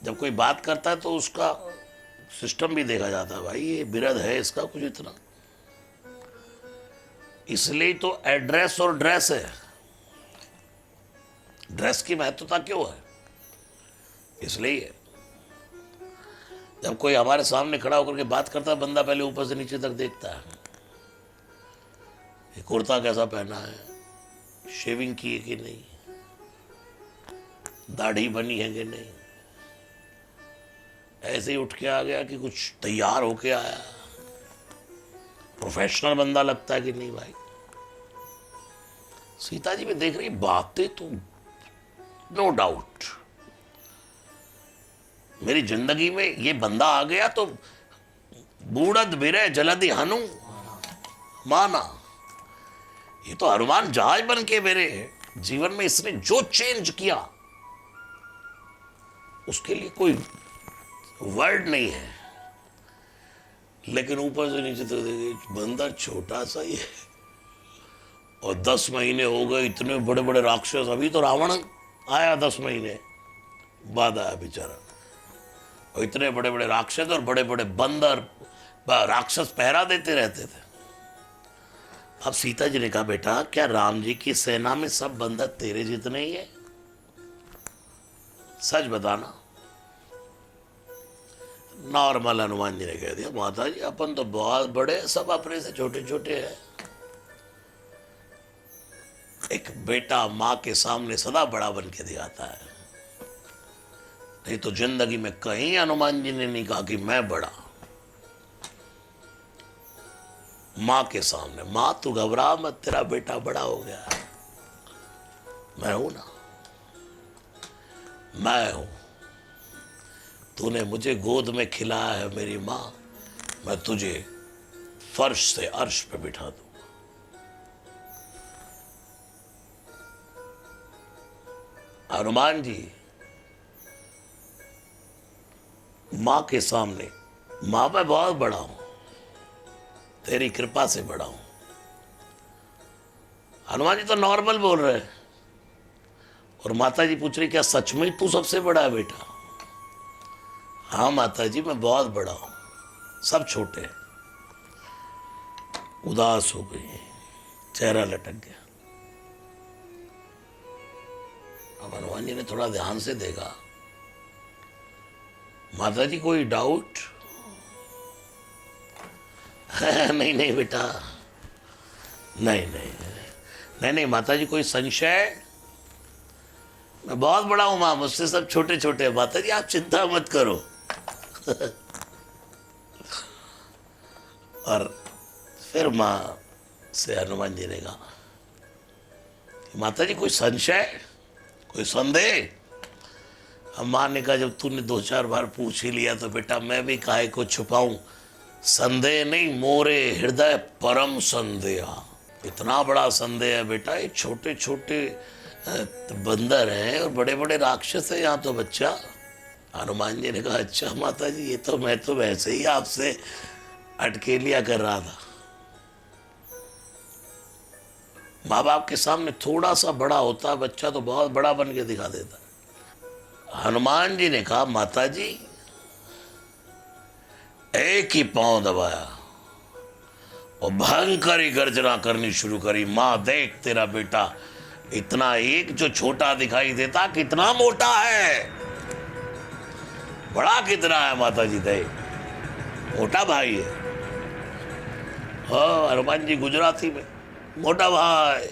जब कोई बात करता है तो उसका सिस्टम भी देखा जाता है, भाई ये बिरध है इसका कुछ इतना। इसलिए तो एड्रेस और ड्रेस है। ड्रेस की महत्वता क्यों है? इसलिए है। जब कोई हमारे सामने खड़ा होकर के बात करता है, बंदा पहले ऊपर से नीचे तक देखता है, ये कुर्ता कैसा पहना है, शेविंग की है कि नहीं, दाढ़ी बनी है कि नहीं, ऐसे ही उठ के आ गया कि कुछ तैयार होके आया, प्रोफेशनल बंदा लगता है कि नहीं। भाई सीता जी भी देख रही बातें तो नो डाउट, मेरी जिंदगी में ये बंदा आ गया तो बूढ़द बिरे जलदि हनु माना। ये तो हनुमान जहाज बन के मेरे जीवन में इसने जो चेंज किया उसके लिए कोई वर्ड नहीं है। लेकिन ऊपर से नीचे तो देखिए बंदा छोटा सा ही है और 10 महीने हो गए, इतने बड़े बड़े राक्षस। अभी तो रावण आया 10 महीने बाद आया बेचारा, और इतने बड़े बड़े राक्षस और बड़े बड़े बंदर राक्षस पहरा देते रहते थे। अब सीता जी ने कहा बेटा क्या राम जी की सेना में सब बंदर तेरे जितने ही है? सच बताना। नॉर्मल हनुमान जी ने कह दिया माता जी अपन तो बहुत बड़े, सब अपने से छोटे छोटे हैं। एक बेटा मां के सामने सदा बड़ा बन के दिखाता है, नहीं तो जिंदगी में कहीं हनुमान जी ने नहीं कहा कि मैं बड़ा। मां के सामने, मां तू घबरा मत, तेरा बेटा बड़ा हो गया, मैं हूं ना, मैं हूं। तूने मुझे गोद में खिलाया है मेरी मां, मैं तुझे फर्श से अर्श पे बिठा दूं। हनुमान जी मां के सामने, मां मैं बहुत बड़ा हूं, तेरी कृपा से बड़ा हूं। हनुमान जी तो नॉर्मल बोल रहे हैं और माता जी पूछ रही क्या सच में तू सबसे बड़ा है बेटा? हाँ माता जी मैं बहुत बड़ा हूं, सब छोटे हैं। उदास हो गई, चेहरा लटक गया। अब हनुमान जी ने थोड़ा ध्यान से देखा, माता जी कोई डाउट? नहीं नहीं बेटा, नहीं नहीं नहीं नहीं माता जी कोई संशय? मैं बहुत बड़ा हूं मां, मुझसे सब छोटे छोटे हैं। माता जी आप चिंता मत करो। और फिर मां से हनुमान जी ने कहा माता जी कोई संशय, कोई संदेह? अब मां ने कहा जब तूने 2-4 बार पूछ ही लिया तो बेटा मैं भी काहे को छुपाऊं। संदेह नहीं मोरे हृदय परम संदेह। इतना बड़ा संदेह है बेटा, ये छोटे छोटे बंदर हैं और बड़े बड़े राक्षस है यहाँ तो बच्चा। हनुमान जी ने कहा अच्छा माता जी ये तो मैं तो वैसे ही आपसे अटकेलियां कर रहा था। माँ बाप के सामने थोड़ा सा बड़ा होता है बच्चा तो बहुत बड़ा बन के दिखा देता है। हनुमान जी ने कहा माता जी, एक ही पांव दबाया और भयंकर ही गर्जना करनी शुरू करी। मां देख तेरा बेटा इतना एक जो छोटा दिखाई देता कितना मोटा है, बड़ा कितना है माता जी देख, मोटा भाई है। हाँ हनुमान जी गुजराती में मोटा भाई।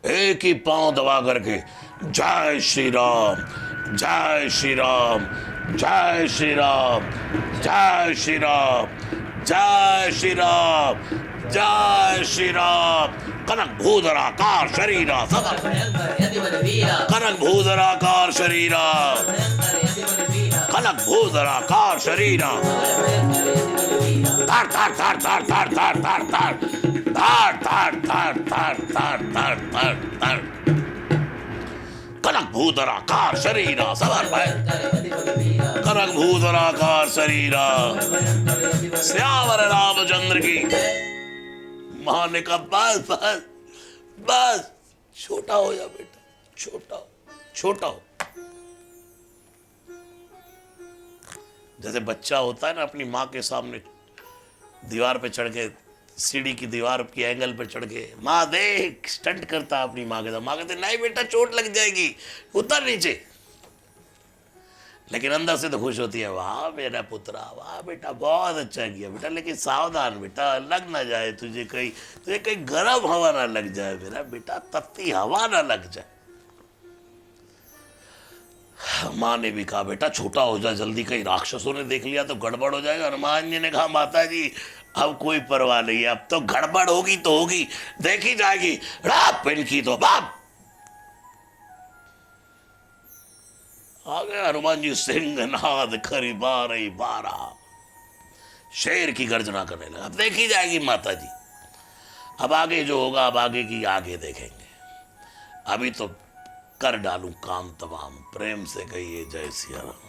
एक ही पांव दबा करके जय श्री राम, जय श्री राम, जय श्री राम, जय श्री राम, जय श्री राम, जय श्री राम। कनक भूधराकार शरीरा सदा, कनक भूधराकार शरीरा, कनक भूधराकार शरीरा। तार तार तार तार तार तार तार तार तार तार तार तार तार तार तार तार। कनक भूधराकार शरीरा सबर भाई, कनक भूधराकार शरीरा। श्यावर रामचंद्र की। मां ने कहा बस बस बस, छोटा हो जा बेटा, छोटा हो, छोटा हो। जैसे बच्चा होता है ना, अपनी माँ के सामने दीवार पे चढ़ के, सीढ़ी की दीवार की एंगल पे चढ़ के, माँ देख, स्टंट करता है अपनी माँ के साथ। माँ कहते नहीं बेटा चोट लग जाएगी, उतर नीचे। लेकिन अंदर से तो खुश होती है, वाह मेरा पुत्रा, वाह बेटा बहुत अच्छा किया बेटा, लेकिन सावधान बेटा, लग ना जाए तुझे कहीं गर्म हवा ना लग जाए मेरा बेटा, तत्ती हवा ना लग जाए। माँ ने भी कहा बेटा छोटा हो जाए जल्दी, कहीं राक्षसों ने देख लिया तो गड़बड़ हो जाएगा। हनुमान जी ने कहा माता जी अब कोई परवाह नहीं है, अब तो गड़बड़ होगी तो होगी, देखी जाएगी। राप इनकी तो बाप। आ गए हनुमान जी, सिंहनाद खरी बारही बारा, शेर की गर्जना करने लगा। अब देखी जाएगी माता जी, अब आगे जो होगा अब आगे की आगे देखेंगे, अभी तो कर डालूं काम तमाम। प्रेम से कहिए जय सिया राम।